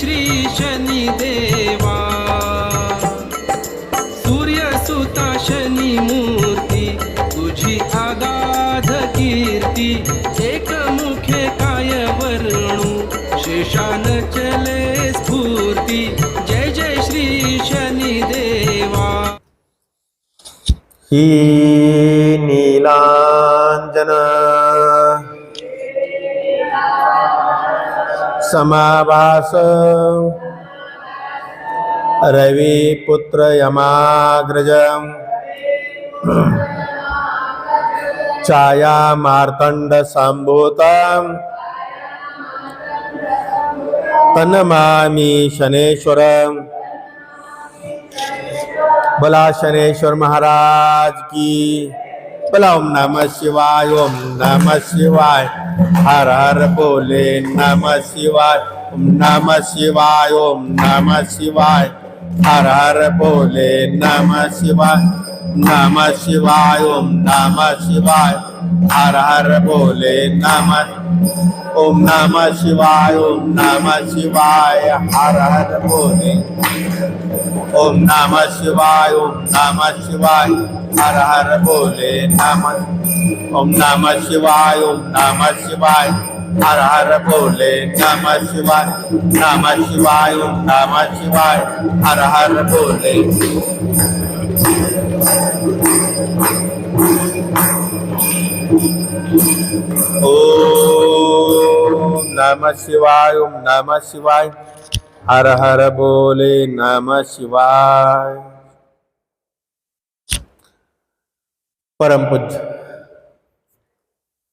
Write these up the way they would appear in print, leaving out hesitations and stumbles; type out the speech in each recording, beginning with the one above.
श्री शनी देवा, सूर्यसुता शनी मूर्ती, तुझी आगाध कीर्ती, एकमुखे काय वर्णू, शेषान चले स्फूर्ती, जय जय श्री शनी देवा। ही नीलांजन समाभास रविपुत्र यमाग्रज, छाया मार्तंड संभूता, तन्नमामि शनेश्वर। बोला शनेश्वर महाराज की। बोला ओम नमः शिवाय, ओम नमः शिवाय, हर हर बोले नमः शिवाय, ओम नमः शिवाय, ओम नमः शिवाय, हर हर बोले नमः शिवाय, नमः शिवाय, ओम नमः शिवाय, हर हर बोले नमः, ओम नमः शिवाय, ओम नमः शिवाय, हर हर बोले, ओम नमः शिवाय, ओम नमः शिवाय, हर हर बोले नमः, ओम नमः शिवाय, ओम नमः शिवाय, हर हर बोले नमः शिवाय, नमः शिवाय, ओम नमः शिवाय, हर हर बोले। ओम नमः शिवाय, ओम नमः शिवाय, हर हर बोले नमः शिवाय। परमपूज्य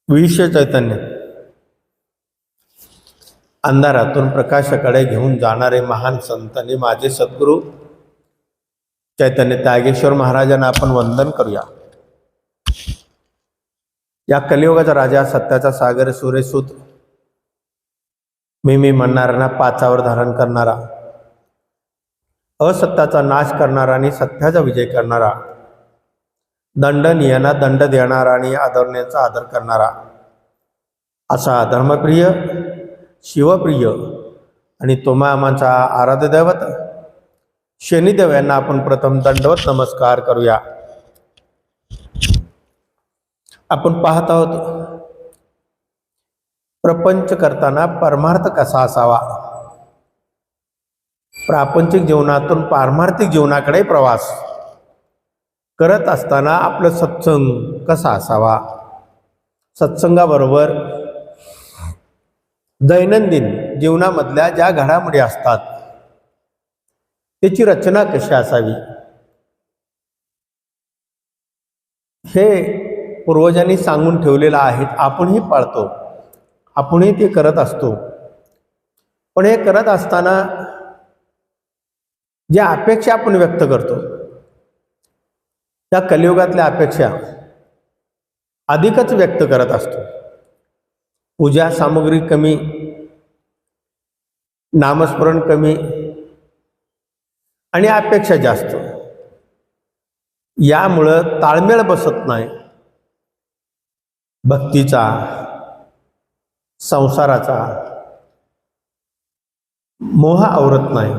विश्व चैतन्य अंधारातून प्रकाशाकडे घेऊन जाणारे महान संत आणि माझे सद्गुरू चैतन्य त्यागेश्वर महाराजांना आपण वंदन करूया। या कलियुगाचा राजा, सत्याचा सागर, सूर्यसूत, मी म्हणणाऱ्यांना पाचावर धारण करणारा, असत्याचा नाश करणारा आणि सत्याचा विजय करणारा, दंडनीयांना दंड देणारा आणि आदरणीयांचा आदर करणारा, असा धर्मप्रिय, शिवप्रिय आणि तुम्हा आमचा आराध्य दैवत शनिदेव यांना आपण प्रथम दंडवत नमस्कार करूया। आपण पाहत आहोत प्रपंच करताना परमार्थ कसा असावा, प्रापंचिक जीवनातून पारमार्थिक जीवनाकडे प्रवास करत असताना आपलं सत्संग कसा असावा, सत्संगाबरोबर दैनंदिन जीवनामधल्या ज्या घडामोडी असतात त्याची रचना कशी असावी, हे पूर्वजांनी सांगून ठेवलेलं आहे। आपणही पाळतो, आपणही ते करत असतो, पण हे करत असताना ज्या अपेक्षा आपण व्यक्त करतो त्या कलियुगातल्या अपेक्षा अधिकच व्यक्त करत असतो। पूजा सामग्री कमी, नामस्मरण कमी आणि अपेक्षा जास्त, यामुळं ताळमेळ बसत नाही। भक्तीचा, संसाराचा मोह आवरत नाही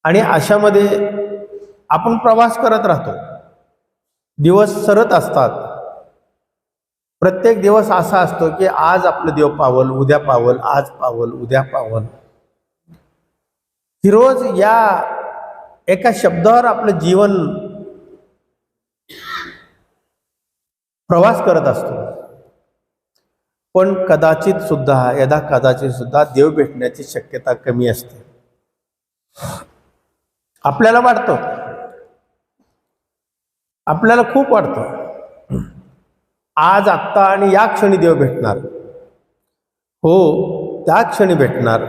आणि अशामध्ये आपण प्रवास करत राहतो। दिवस सरत असतात, प्रत्येक दिवस असा असतो की आज आपलं देव पावल, उद्या पावल, आज पावल, उद्या पावल। ही रोज या एका शब्दावर आपलं जीवन प्रवास करत असतो, पण कदाचित सुद्धा, यदा कदाचित सुद्धा देव भेटण्याची शक्यता कमी असते। आपल्याला वाटतं, आपल्याला खूप वाटतं आज आत्ता आणि या क्षणी देव भेटणार, हो त्या क्षणी भेटणार,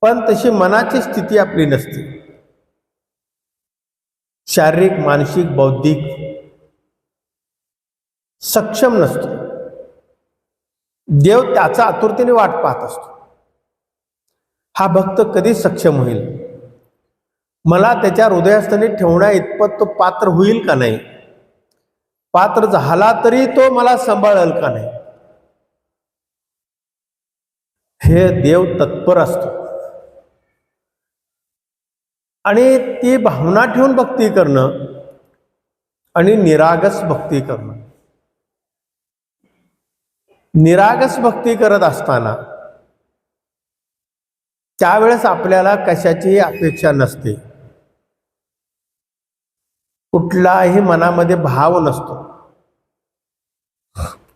पण तशी मनाची स्थिती आपली नसते। शारीरिक, मानसिक, बौद्धिक सक्षम नसतो। देव त्याचा आतुरतेने वाट पाहत असतो, हा भक्त कधी सक्षम होईल, मला त्याच्या हृदयस्थानी ठेवण्या इतपत तो पात्र होईल का नाही, पात्र झाला तरी तो मला सांभाळेल का नाही, तिथे देव तत्पर असतो आणि ती भावना ठेवून भक्ती करणं आणि निरागस भक्ती करणं. निरागस भक्ती करत असताना त्यावेळेस आपल्याला कशाचीही अपेक्षा नसते, कुठलाही मनामध्ये भाव नसतो,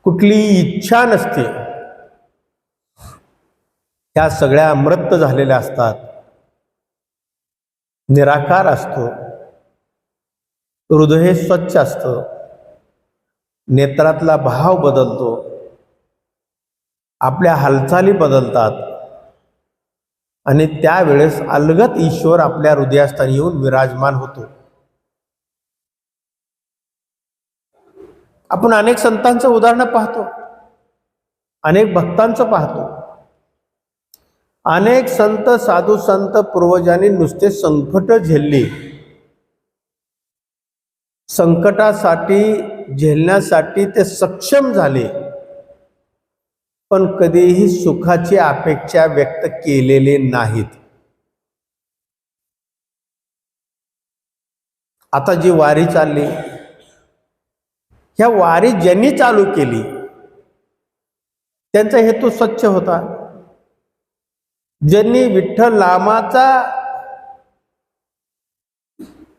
कुठलीही इच्छा नसते. त्या सगळ्या अमृत झालेल्या असतात, निराकार असतो, हृदय स्वच्छ असतं, नेत्रातला भाव बदलतो, आपल्या हालचाली बदलतात आणि त्यावेळेस अलगद ईश्वर आपल्या हृदयास्थानी येऊन विराजमान होतो. आपण अनेक संतांचं उदाहरण पाहतो, अनेक भक्तांचं पाहतो. अनेक संत, साधू संत पूर्वजांनी नुसते संकट झेलली, संकटासाठी झेलण्यासाठी ते सक्षम झाले, पण कधीही सुखाची अपेक्षा व्यक्त केलेली नाहीत. आता जी वारी चालली, ह्या वारी ज्यांनी चालू केली त्यांचा हेतू स्वच्छ होता. ज्यांनी विठ्ठल नामाचा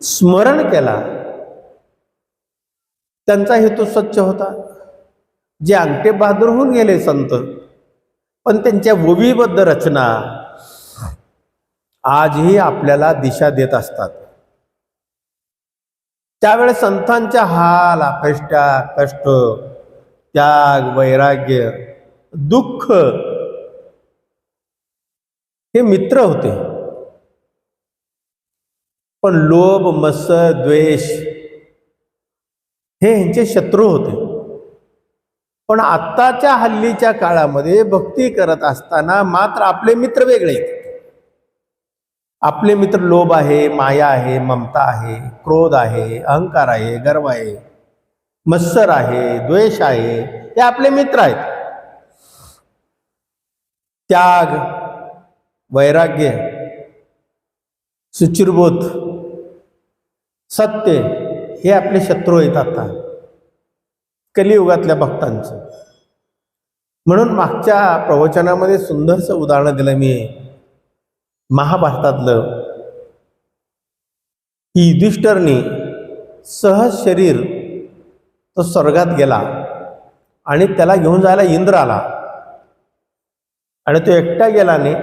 स्मरण केला त्यांचा हेतू स्वच्छ होता. जे अंगठे बहादूर होऊन गेले संत, पण त्यांच्या ओवीबद्ध रचना आजही आपल्याला दिशा देत असतात. त्यावेळेस संतांच्या हाल, अपेष्टा, कष्ट, त्याग, वैराग्य, दुःख हे मित्र होते, पण लोभ, मत्सर, द्वेष हे यांचे शत्रू होते. पण आत्ताच्या हल्लीच्या काळामध्ये भक्ती करत असताना मात्र आपले मित्र वेगळे आहेत. आपले मित्र लोभ आहे, माया आहे, ममता आहे, क्रोध आहे, अहंकार आहे, गर्व आहे, मत्सर आहे, द्वेष आहे, हे आपले मित्र आहेत. त्याग, वैराग्य, शुचिर्बोध, सत्य हे आपले शत्रू आहेत आता कलियुगातल्या भक्तांचं. म्हणून मागच्या प्रवचनामध्ये सुंदरसं उदाहरण दिलं मी महाभारतातलं, की युधिष्ठिरने सहज शरीर तो स्वर्गात गेला आणि त्याला घेऊन जायला इंद्र आला आणि तो एकटा गेला नाही,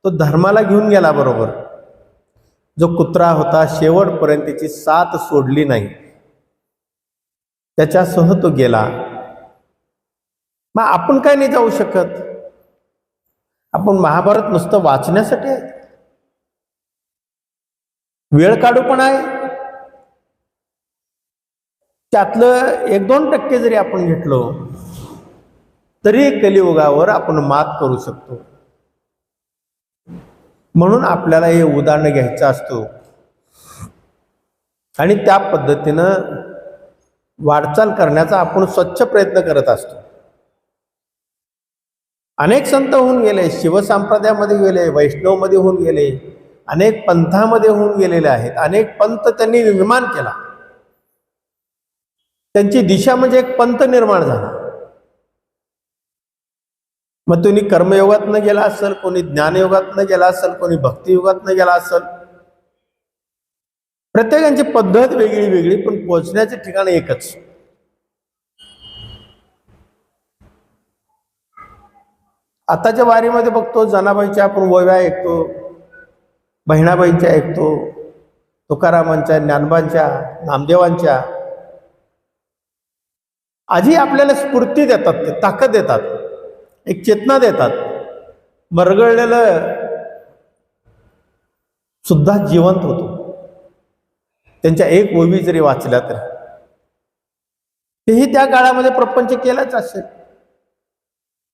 तो धर्माला घेऊन गेला बरोबर. जो कुत्रा होता शेवटपर्यंत त्याची साथ सोडली नाही, त्याच्यासह तो गेला. मग आपण काय नाही जाऊ शकत? आपण महाभारत नुसतं वाचण्यासाठी आहे, वेळ काढू पण आहे. त्यातलं 1-2% जरी आपण घेतलो तरी कलियुगावर आपण मात करू शकतो. म्हणून आपल्याला हे उदाहरण घ्यायचं असतो आणि त्या पद्धतीनं वाटचाल करण्याचा आपण स्वच्छ प्रयत्न करत असतो. अनेक संत होऊन गेले, शिवसंप्रदायामध्ये गेले, वैष्णवमध्ये होऊन गेले, अनेक पंथामध्ये होऊन गेलेले आहेत. अनेक पंथ त्यांनी निर्माण केला, त्यांची दिशा म्हणजे एक पंथ निर्माण झाला. मग तुम्ही कर्मयोगातनं गेला असेल, कोणी ज्ञानयोगातनं गेला असेल, कोणी भक्तियोगातनं गेला असेल. प्रत्येकाची पद्धत वेगळी वेगळी, पण पोहोचण्याचे ठिकाण एकच. आताच्या वारीमध्ये बघतो, जनाबाईच्या आपण ओव्या ऐकतो, बहिणाबाईंच्या ऐकतो, तुकारामांच्या, ज्ञानबांच्या, नामदेवांच्या. आधी आपल्याला स्फूर्ती देतात, ते ताकद देतात, एक चेतना देतात. मरगळलेलं सुद्धा जिवंत होतो त्यांच्या एक ओवी जरी वाचल्या तर. तेही त्या काळामध्ये प्रपंच केलाच असेल,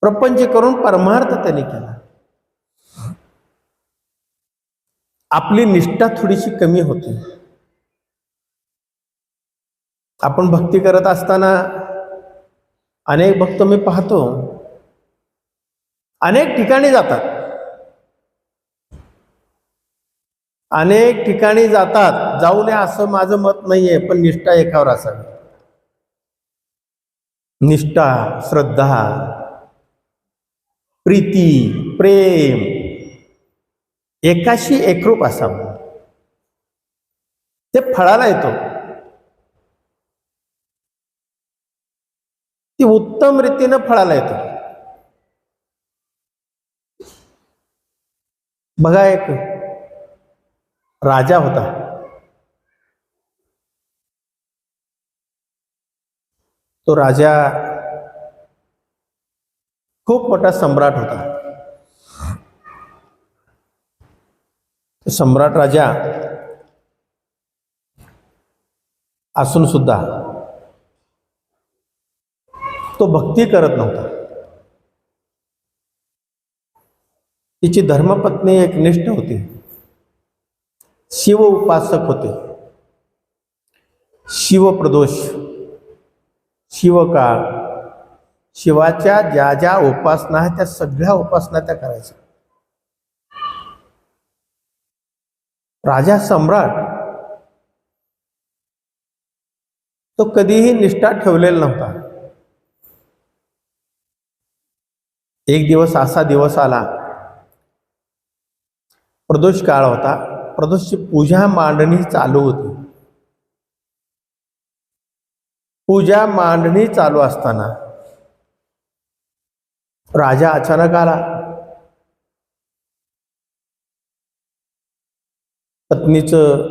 प्रपंच करून परमार्थ त्यांनी केला. आपली निष्ठा थोडीशी कमी होती. आपण भक्ती करत असताना अनेक भक्त मी पाहतो, अनेक ठिकाणी जातात, अनेक ठिकाणी जातात, जाऊ नये असं माझं मत नाहीये, पण निष्ठा एकावर असावी. निष्ठा, श्रद्धा, प्रीती, प्रेम एकाशी एकरूप असावं. ते फळाला येतो. ती उत्तम रीतीनं फळाला येतो. बघा, एक राजा होता. तो राजा खूप मोठा सम्राट होता. सम्राट राजा असून सुद्धा तो भक्ती करत नव्हता. तिची धर्मपत्नी एक निष्ठ होती, शिव उपासक होते. शिवप्रदोष, शिवकाळ, शिवाच्या ज्या ज्या उपासना आहेत त्या सगळ्या उपासना त्या करायच्या. राजा सम्राट तो कधीही निष्ठा ठेवलेला नव्हता. एक दिवस असा दिवस आला, प्रदोष काळ होता, प्रदोषची पूजा मांडणी चालू होती. पूजा मांडणी चालू असताना राजा अचानक आला. पत्नीचं,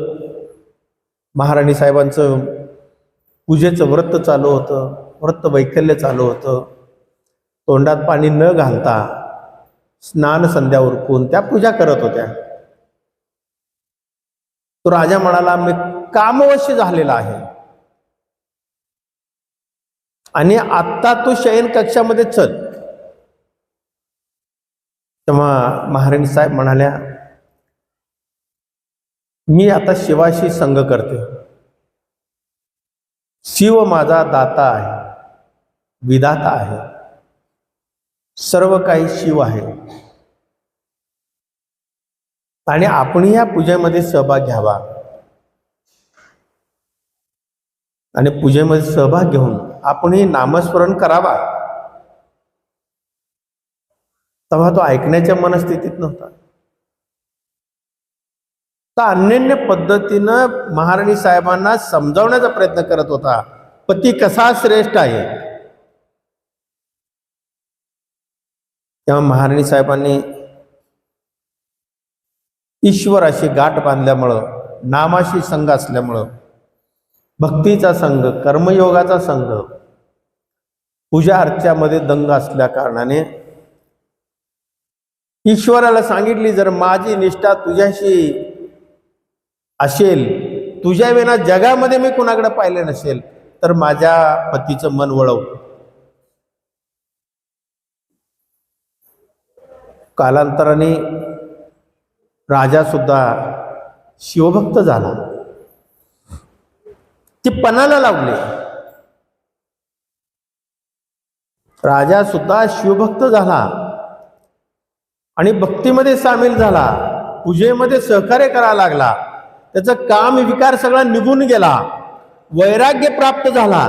महाराणी साहेबांचं पूजेचं व्रत चालू होतं, व्रत वैकल्य चालू होतं. तोंडात पाणी न घालता स्नान संध्या उरकून त्या पूजा करत होत्या. तो राजा म्हणाला, मी कामवश झालेला आहे आणि आत्ता तू शयन कक्षामध्ये चल. तेव्हा महाराणी साहेब म्हणाल्या, मी आता शिवाशी संग करते. शिव माझा दाता आहे, विधाता आहे, सर्व काही शिव आहे आणि आपण या पूजेमध्ये सहभाग घ्यावा. आणि पूजेमध्ये सहभाग घेऊन आपणही नामस्मरण करावा. तेव्हा तो ऐकण्याच्या मनस्थितीत नव्हता. तर अन्योन्य पद्धतीनं महाराणी साहेबांना समजावण्याचा प्रयत्न करत होता, पती कसा श्रेष्ठ आहे. तेव्हा महाराणी साहेबांनी ईश्वराशी गाठ बांधल्यामुळं, नामाशी संग असल्यामुळं, भक्तीचा संघ, कर्मयोगाचा संघ, पूजा अर्च्यामध्ये दंग असल्या कारणाने ईश्वराला सांगितली, जर माझी निष्ठा तुझ्याशी असेल, तुझ्या विना जगामध्ये मी कुणाकडे पाहिले नसेल, तर माझ्या पतीचं मन वळव. कालांतराने राजा सुद्धा शिवभक्त झाला. ती पणाला लावले. राजा सुद्धा शिवभक्त झाला आणि भक्तीमध्ये सामील झाला, पूजेमध्ये सहकार्य करायला लागला. त्याचं काम विकार सगळा निघून गेला, वैराग्य प्राप्त झाला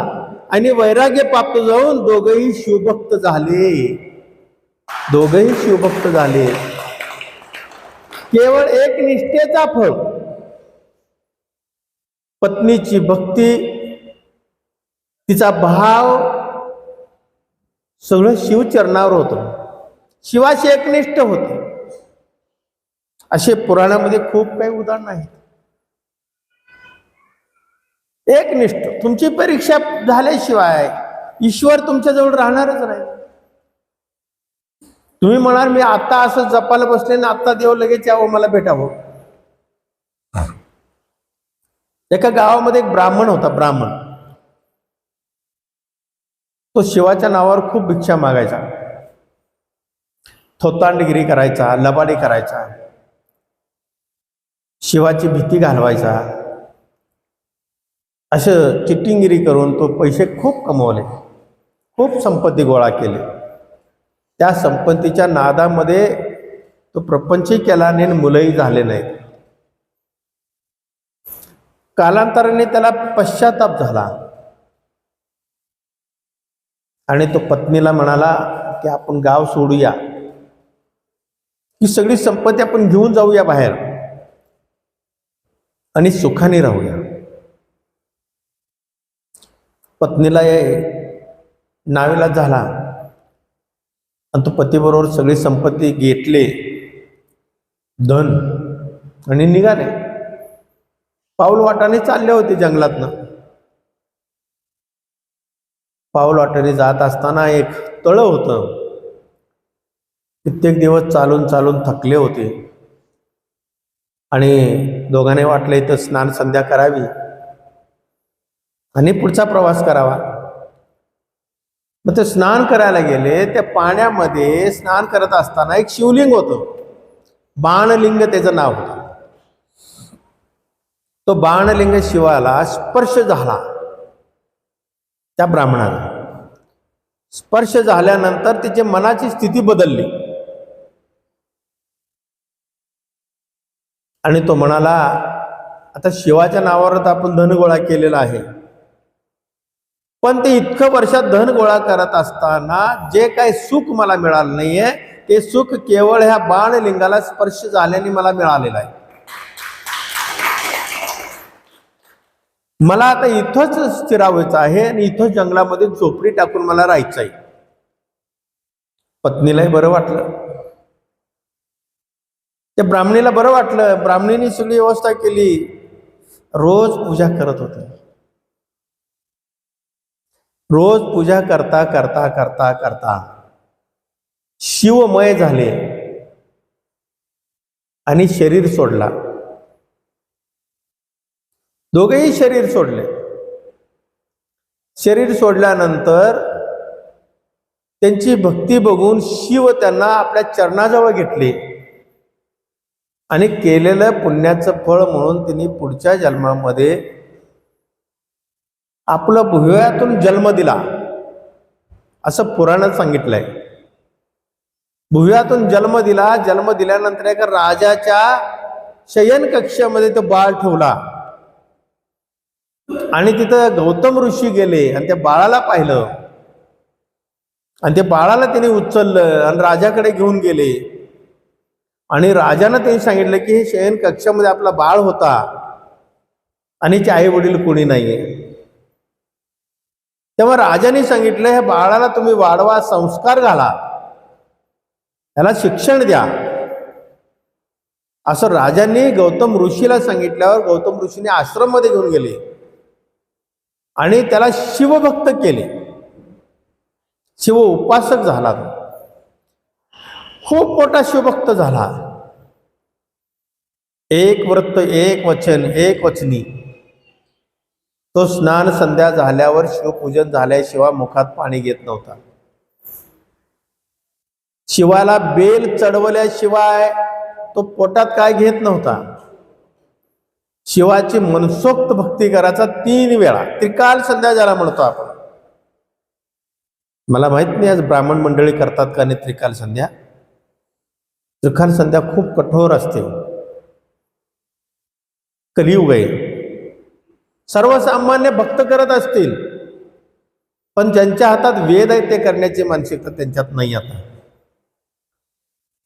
आणि वैराग्य प्राप्त जाऊन दोघेही शिवभक्त झाले. दोघेही शिवभक्त झाले. केवळ एक निष्ठेचा फळ, पत्नीची भक्ती, तिचा भाव सगळं शिवचरणावर होतं, शिवाशी एकनिष्ठ होते. असे पुराणामध्ये खूप काही उदाहरण आहेत. एकनिष्ठ, तुमची परीक्षा झाल्याशिवाय ईश्वर तुमच्याजवळ राहणारच नाही. तुम्ही म्हणाल, मी आता असं जपायला बसले ना, आता देव लगेच यावं मला भेटावं. एका गावामध्ये एक ब्राह्मण होता. ब्राह्मण तो शिवाच्या नावावर खूप भिक्षा मागायचा, थोतांडगिरी करायचा, लबाडी करायचा, शिवाची भीती घालवायचा. असं चिटिंगिरी करून तो पैसे खूप कमवले, खूप संपत्ती गोळा केली. त्या संपत्तीच्या नादामध्ये तो प्रपंचही केला आणि मुलंही झाले नाहीत. कालांतराने त्याला पश्चाताप झाला आणि तो पत्नीला म्हणाला की आपण गाव सोडूया, ही सगळी संपत्ती आपण घेऊन जाऊया बाहेर आणि सुखाने राहूया. पत्नीला नावीलाज झाला आणि तो पतीबरोबर सगळी संपत्ती घेतले, धन, आणि निघाले. पाऊल वाटाने चालले होते जंगलातनं. पाऊल वाटाने जात असताना एक तळं होतं. कित्येक दिवस चालून चालून थकले होते आणि दोघांनी वाटले इथं स्नान संध्या करावी आणि पुढचा प्रवास करावा. मग ते स्नान करायला गेले. त्या पाण्यामध्ये स्नान करत असताना एक शिवलिंग होतं, बाणलिंग त्याचं नाव होतं. तो बाणलिंग शिवाला स्पर्श झाला. त्या ब्राह्मणाला स्पर्श झाल्यानंतर तिची मनाची स्थिती बदलली आणि तो म्हणाला, आता शिवाच्या नावावर तर आपण धन गोळा केलेला आहे, पण ते इतकं वर्षात धन गोळा करत असताना जे काही सुख मला मिळालं नाहीये, ते सुख केवळ ह्या बाणलिंगाला स्पर्श झाल्याने मला मिळालेलं आहे. मला आता इथंच स्थिरावायचं आहे आणि इथंच जंगलामध्ये झोपडी टाकून मला राहायचं आहे. पत्नीलाही बरं वाटलं, त्या ब्राह्मणीला बरं वाटलं. ब्राह्मणीने सगळी व्यवस्था केली, रोज पूजा करत होते. रोज पूजा करता करता करता करता शिवमय झाले आणि शरीर सोडला. दोघेही शरीर सोडले. शरीर सोडल्यानंतर त्यांची भक्ती बघून शिव त्यांना आपल्या चरणाजवळ घेतले आणि केलेलं पुण्याचं फळ म्हणून त्यांनी पुढच्या जन्मामध्ये आपलं भुवयातून जन्म दिला, असं पुराणात सांगितलंय. भुवयातून जन्म दिला. जन्म दिल्यानंतर एका राजाच्या शयन कक्षामध्ये तो बाळ ठेवला आणि तिथं गौतम ऋषी गेले आणि त्या बाळाला पाहिलं आणि त्या बाळाला त्यांनी उचललं आणि राजाकडे घेऊन गेले आणि राजानं त्यांनी सांगितलं की हे शयन कक्षामध्ये आपला बाळ होता आणि ते आई वडील कोणी नाहीये. तेव्हा राजाने सांगितलं, ह्या बाळाला तुम्ही वाढवा, संस्कार घाला, त्याला शिक्षण द्या. असं राजांनी गौतम ऋषीला सांगितल्यावर गौतम ऋषीने आश्रम मध्ये घेऊन गेले आणि त्याला शिवभक्त केले. शिव उपासक झाला. खूप मोठा शिवभक्त झाला. एक व्रत, एक वचन, एक वचनी. तो स्नान संध्या झाल्यावर शिवपूजन झाल्याशिवाय मुखात पाणी घेत नव्हता. शिवाला बेल चढवल्याशिवाय तो पोटात काय घेत नव्हता. शिवाची मनसोक्त भक्ती करायचा 3 वेळा. त्रिकाल संध्या ज्याला म्हणतो आपण. मला माहित नाही आज ब्राह्मण मंडळी करतात का नाही त्रिकाल संध्या. त्रिकाल संध्या खूप कठोर असते. कलियुग आहे. सर्वसामान्य भक्त करत असतील, पण ज्यांच्या हातात वेद आहे ते करण्याची मानसिकता त्यांच्यात नाही. आता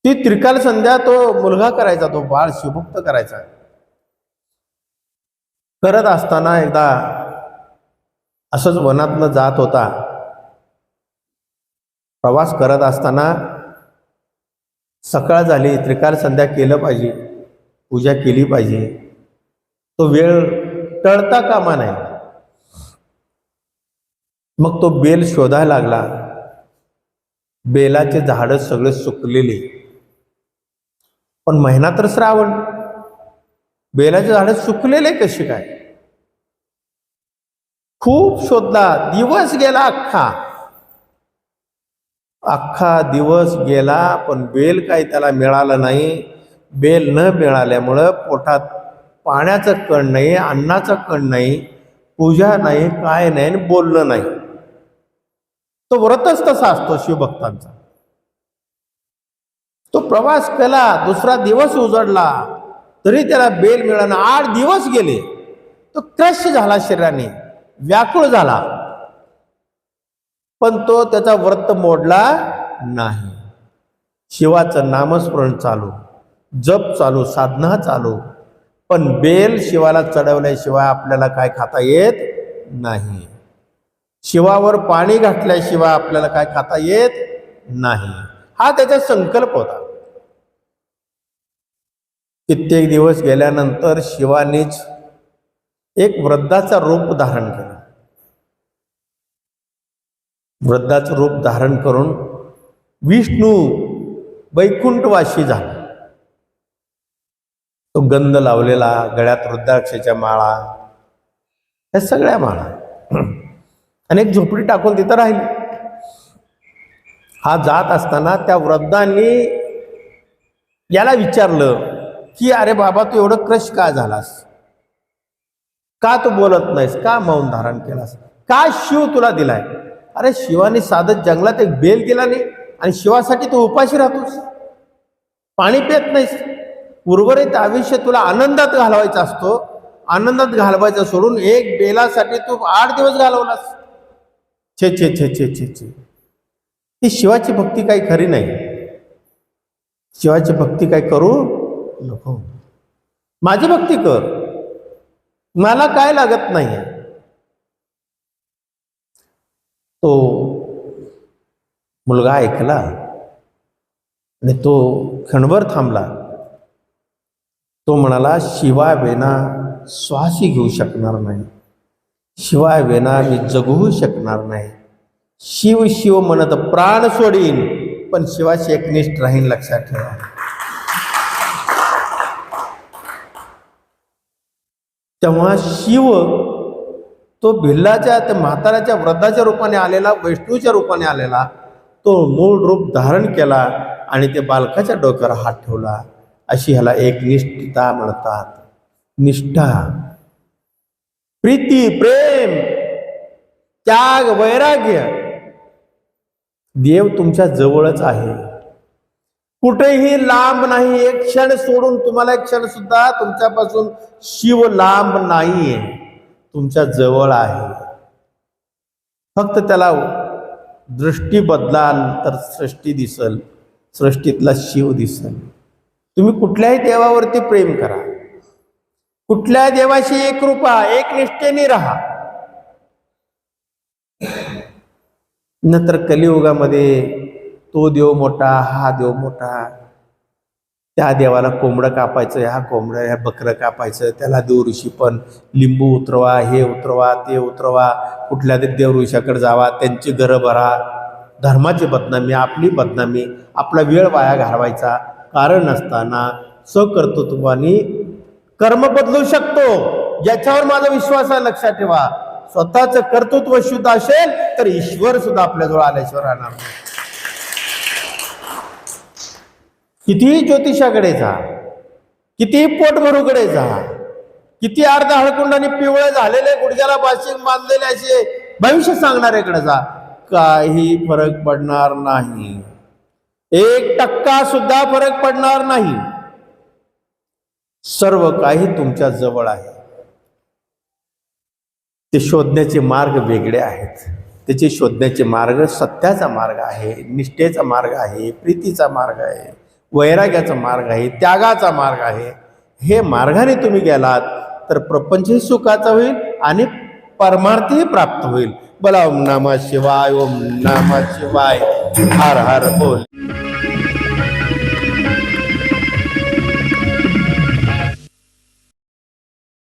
ती त्रिकाल संध्या तो मुलगा करायचा, तो बाळ शिवभक्त करायचा. करत असताना एकदा असंच वनातनं जात होता. प्रवास करत असताना सकाळ झाली, त्रिकाल संध्या केलं पाहिजे, पूजा केली पाहिजे. तो वेळ टळता कामा नाही. मग तो बेल शोधायला लागला. बेलाचे झाडं सगळे सुकलेले, पण महिना तर श्रावण, बेलाचे झाडं सुकलेले कशी काय. खूप शोधला. दिवस गेला, अख्खा दिवस गेला, पण बेल काही त्याला मिळालं नाही. बेल न मिळाल्यामुळं पोटात पाण्याचं कण नाही, अन्नाचं कण नाही, पूजा नाही, काय नाही, बोलणं नाही. तो व्रतच तसा असतो शिवभक्तांचा. तो प्रवास केला, दुसरा दिवस उजडला तरी त्याला बेल मिळाला. 8 दिवस गेले. तो क्रश झाला शरीराने, व्याकुळ झाला, पण तो त्याचा व्रत मोडला नाही. शिवाचं नामस्मरण चालू, जप चालू, साधना चालू, पण बेल शिवाला चढवल्याशिवाय आपल्याला काय खाता येत नाही. शिवावर पाणी घातल्याशिवाय आपल्याला काय खाता येत नाही. हा त्याचा संकल्प होता. कित्येक दिवस गेल्यानंतर शिवानीच एक वृद्धाचा रूप धारण केलं. वृद्धाचं रूप धारण करून विष्णू वैकुंठवासी झाला. तो गंध लावलेला, गळ्यात रुद्राक्षाच्या माळा, या सगळ्या माळा, आणि एक झोपडी टाकून तिथं राहिली. हा जात असताना त्या वृद्धांनी याला विचारलं की अरे बाबा, तू एवढं क्रश का झालास? का तू बोलत नाहीस? का मौन धारण केलास? का शिव तुला दिलाय? अरे शिवाने साधत जंगलात एक बेल केला नाही आणि शिवासाठी तू उपाशी राहतोस, पाणी पित नाहीस. उर्वरित आयुष्य तुला आनंदात घालवायचा असतो, आनंदात घालवायचं सोडून एक बेलासाठी तू 8 दिवस घालवलास. छे छे छे छे छे छे. ही शिवाची भक्ती काही खरी नाही. शिवाची भक्ती काय करू नको. माझी भक्ती कर, मला काय लागत नाही. तो मुलगा ऐकला आणि तो क्षणभर थांबला. तो म्हणाला, शिवाविना श्वासही घेऊ शकणार नाही, शिवाविना मी जगू शकणार नाही. शिव शिव म्हणत प्राण सोडीन, पण शिवाशी एकनिष्ठ राहीन. लक्षात ठेवा. तेव्हा शिव तो भिल्लाच्या, त्या म्हाताऱ्याच्या वृद्धाच्या रूपाने आलेला, वैष्णूच्या रूपाने आलेला, तो मूळ रूप धारण केला आणि ते बालकाच्या डोक्यावर हात ठेवला. अशी ह्याला एकनिष्ठता म्हणतात. निष्ठा, प्रीती, प्रेम, त्याग, वैराग्य. देव तुमच्या जवळच आहे, कुठेही लांब नाही. एक क्षण सोडून, तुम्हाला एक क्षण सुद्धा तुमच्यापासून शिव लांब नाहीये, तुमच्या जवळ आहे. फक्त त्याला दृष्टी बदलाल तर सृष्टी दिसल, सृष्टीतला शिव दिसल. तुम्ही कुठल्याही देवावरती प्रेम करा, कुठल्या देवाशी एक रूपा, एक निष्ठेने राहा. नंतर कलियुगामध्ये तो देव मोठा, हा देव मोठा, त्या देवाला कोंबडं कापायचं, ह्या कोंबडं, ह्या बकरं कापायचं, त्याला देव ऋषी पण लिंबू उतरवा, हे उतरवा, ते उतरवा, कुठल्या तरी देव ऋषाकडे जावा, त्यांची घरं भरा. धर्माची बदनामी, आपली बदनामी, आपला वेळ वाया घालवायचा. कारण नसताना सकर्तृत्वाने कर्म बदलू शकतो, याच्यावर माझा विश्वास आहे. लक्षात ठेवा. स्वतःचं कर्तृत्व शुद्ध असेल तर ईश्वर सुद्धा आपल्याजवळ आल्याशिवाय राहणार नाही. कितीही ज्योतिषाकडे जा, कितीही पोटभरूकडे जा, किती अर्ध हळकुंडाने पिवळे झालेले, गुडघ्याला बाशिंग बांधलेले असे भविष्य सांगणाऱ्याकडे जा, काही फरक पडणार नाही. 1% सुद्धा फरक पडणार नाही. सर्व काही तुमच्या जवळ आहे. ते शोधण्याचे मार्ग वेगळे आहेत. त्याचे शोधण्याचे मार्ग सत्याचा मार्ग आहे, निष्ठेचा मार्ग आहे, प्रीतीचा मार्ग आहे, वैराग्याचा मार्ग आहे, त्यागाचा मार्ग आहे. हे मार्गाने तुम्ही गेलात तर प्रपंचही सुखाचा होईल आणि परमार्थही प्राप्त होईल. बोला ओम नमः शिवाय, ओम नमः शिवाय. हर हर बोल.